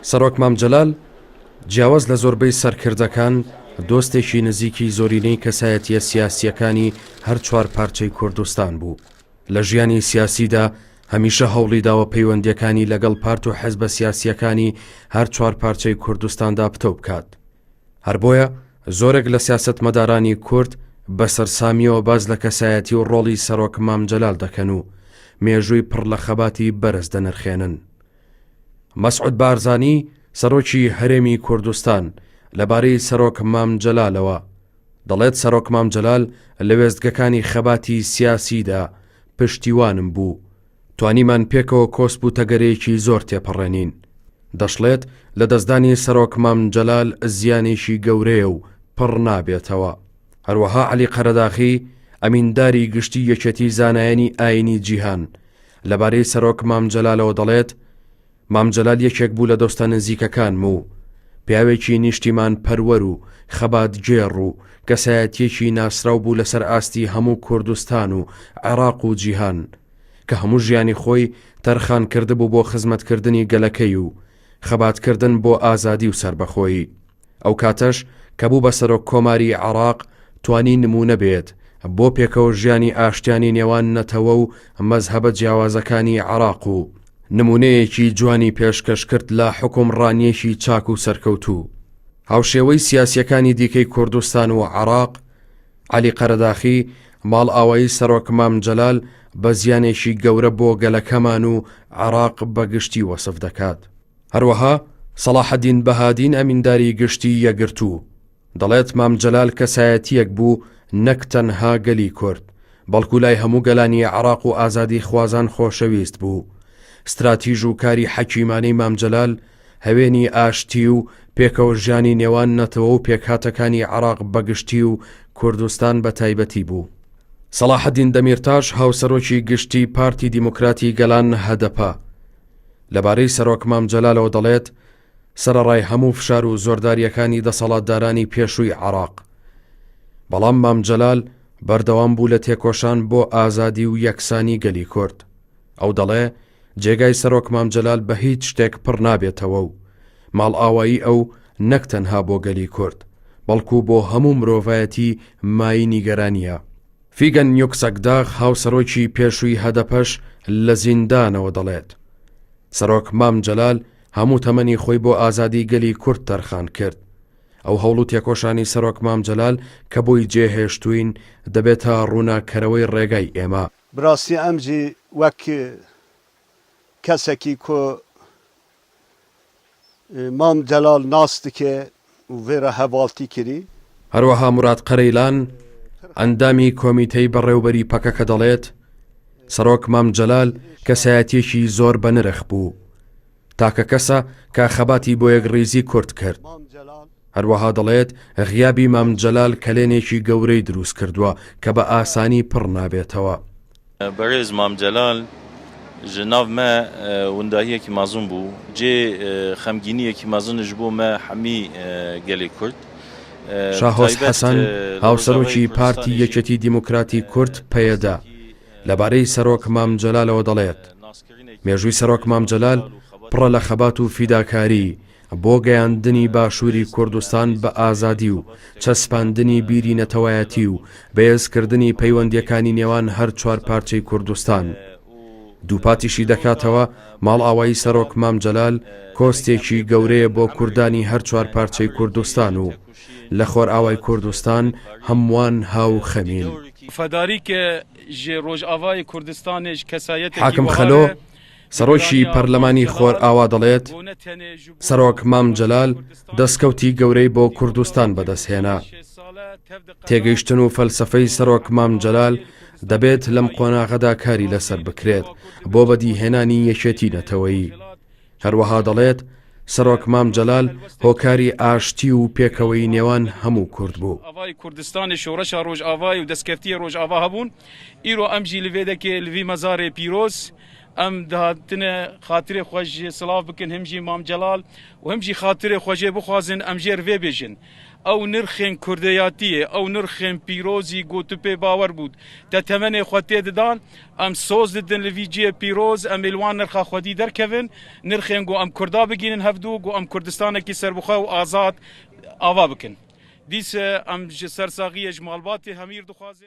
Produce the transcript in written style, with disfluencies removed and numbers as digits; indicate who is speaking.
Speaker 1: سەرۆک مامجەلال جیاواز لە زۆربەی سەرکردەکان دۆستێکی نزیکی زۆرینەی کەسایەتیە سیاسیەکانی هەر چوار پارچەی کوردستان بوو. لە ژیانی سیاسیدا هەمیشە هەوڵی داوە پەیوەندیەکانی لەگەڵ پارت و حەزبە سیاسیەکانی هەر چوار پارچەی کوردستاندا پتە بکات. هەر بۆیە زۆرێک لە سیاسەتمەدارانی کورد بەسەرسامیەوە باز لە کەسایەتی و ڕۆڵی سەرۆک مامجەلال دەکەن و مێژووی پڕ لە خەباتی بەرز دەنرخێنن. مەسعود بارزانی سەرۆکی هەرێمی کوردستان لەبارەی سەرۆک مامجەلالەوە دەڵێت سەرۆک مامجەلال لە وێستگەکانی خەباتی سیاسیدا پشتیوانم بوو، توانیمان پێکەوە کۆسپ و تەگەرەیەکی زۆر تێپەڕێنین. دەشڵێت لە دەستدانی سەرۆک مامجەلال زیانێکی گەورەیە و پڕ نابێتەوە. هەروەها عەلی قەرەداخی ئەمینداری گشتی یەکێتی زانایانی ئاینی جیهان لەبارەی سەرۆک مامجەلالەوە دەڵێت مامجەلال یەکێک بوو لە دۆستە نزیکەکانم و پیاوێکی نیشتیمان پەروەر و خەبات گێڕ و کەسایەتیەکی ناسراو بوو لەسەر ئاستی هەموو کوردستان و عێراق و جیهان کە هەموو ژیانی خۆی تەرخان کردبوو بۆ خزمەتکردنی گەلەکەی و خەباتکردن بۆ ئازادی و سربەخۆیی. ئەو کاتەش کە بوو بە سەرۆک کۆماری عێراق توانی نمونە بێت بۆ پێکەوە ژیانی ئاشتیانی نێوان نەتەوە و مەزهەبە جیاوازەکانی عێراق و نمونەیەکی جوانی پێشکەش کرد لە حکومڕانیەکی چاک و سەرکەوتوو. هاوشێوەی سیاسیەکانی دیکەی کوردستان و عێراق عەلی قەرەداخی ماڵ ئاوایی سەرۆک مامجەلال بە زیانێکی گەورە بۆ گەلەکەمان و عێراق بەگشتی وەسف دەکات. هەروەها سەلاحەدین بەهادین ئەمینداری گشتی یەگرتوو دەڵێت مامجەلال کەسایەتیەک بوو نەک تەنها گەلی کورد بەڵکو لای هەموو گەلانی عێراق و ئازادی خوازان خۆشەویست بوو. استراتیژ و کاری حەکیمانەی مامجەلال هەوێنی ئاشتی و پێکەوە ژیانی نێوان نەتەوە و پێکهاتەکانی عێراق بەگشتی و کوردستان بە تایبەتی بوو. سەلاحەدین دەمیرتاش هاوسەرۆکی گشتی پارتی دیموکراتی گەلان هەدەپە لەبارەی سەرۆک مامجەلالەوە دەڵێت سەرەڕای هەموو فشار و زۆرداریەکانی دەسەڵاتدارانی پێشووی عێراق، بەڵام مامجەلال بەردەوام بوو لە تێکۆشان بۆ ئازادی و یەکسانی گەلی کورد. ئەو دەڵێ جێگای سەرۆک مامجەلال بە هیچ شتێک پڕ نابێتەوە و ماڵ ئاوایی ئەو نەک تەنها بۆ گەلی کورد بەڵکو بۆ هەموو مرۆڤایەتی مای نیگەرانیە. فیگەن یوکسەکداغ هاوسەرۆکی پێشووی هەدەپەش لە زیندانەوە دەڵێت سەرۆک مامجەلال هەموو تەمەنی خۆی بۆ ئازادی گەلی کورد تەرخان کرد. ئەو هەوڵ و تێکۆشانی سەرۆک مامجەلال کە بۆی جێهێشتوین دەبێتە ڕووناکەرەوەی ڕێگای ئێمە.
Speaker 2: بڕاستی ئەمجی وەک کەسێکی کۆ مامجەلال ناس دکێ و vêre hevaltî kirî.
Speaker 1: هەروەها موراد قەرەیلان ئەندامی کۆمیتەی بەڕێوبەری پەکەکە دەڵێت سەرۆک مامجەلال کەسایەتیەکی زۆر بەنرخ بوو، تاکە کەسە کە خەباتی بۆ یەکڕیزی کورد کرد. هەروەها دەڵێت غیابی مامجەلال کەلێنێکی گەورەی دروست کردووە کە بە ئاسانی پڕ نابێتەوە.
Speaker 3: بەڕێز مامجەلال ji nav me wendahiyekî mezin bû, cê xemgîniyekî mezin ji bo me hemî gelê Kurd.
Speaker 1: شاهۆست حەسەن هاوسەرۆکی پارتی یەکێتی دیموکراتی کورد پەیەدا لەبارەی سەرۆک مامجەلالەوە دەڵێت مێژووی سەرۆک مامجەلال پڕە لە خەبات و فیداکاری بۆ گەیاندنی باشووری کوردستان بە ئازادی و چەسپاندنی بیری نەتەوایەتی و بەهێزکردنی پەیوەندیەکانی نێوان هەر چوار پارچەی کوردستان. دووپاتیشی دەکاتەوە ماڵ ئاوایی سەرۆک مامجەلال کۆستێکی گەورەیە بۆ کوردانی هەر چوار پارچەی کوردستان و لە خۆر ئاوای کوردستان هەمووان هاو خەمین. حاکم خەلۆ سەرۆکی پەرلەمانی خۆر ئاوا دەڵێت سەرۆک مامجەلال دەستکەوتی گەورەی بۆ کوردستان بەدەستهێنا. تێگەیشتن و فەلسەفەی سەرۆک مامجەلال دەبێت لەم قۆناغەدا کاری لەسەر بکرێت بۆ بەدیهێنانی یەکێتی نەتەوەیی. هەروەها دەڵێت سەرۆک مامجەلال هۆکاری ئاشتی و پێکەوەی نێوان هەموو کورد بوو.
Speaker 4: کوردستانی شۆڕەشە ڕۆژئاوای و دەستکەفتی ڕۆژئاوا هەبوون. ئیرۆ ئەمجی لەوێدەکێ لەوی مەزارێ پیرۆز ام دهاتنه خاطر خوش سلاف بکن همجی مام جلال و همجی خاطر خوش بخوازن ام جر وی بجن او نرخین کردیاتیه او نرخین پیروزی گوتو پی باور بود تا تمنه خواتی ددان ام سوز ددن لویجی پیروز ام الوان نرخا خودی در کون نرخین گو ام کردا بگینن هفدو گو ام کردستان کی سربخوا و آزاد آوا بکن دیس ام سرساقی اجمالبات همیر دخوازه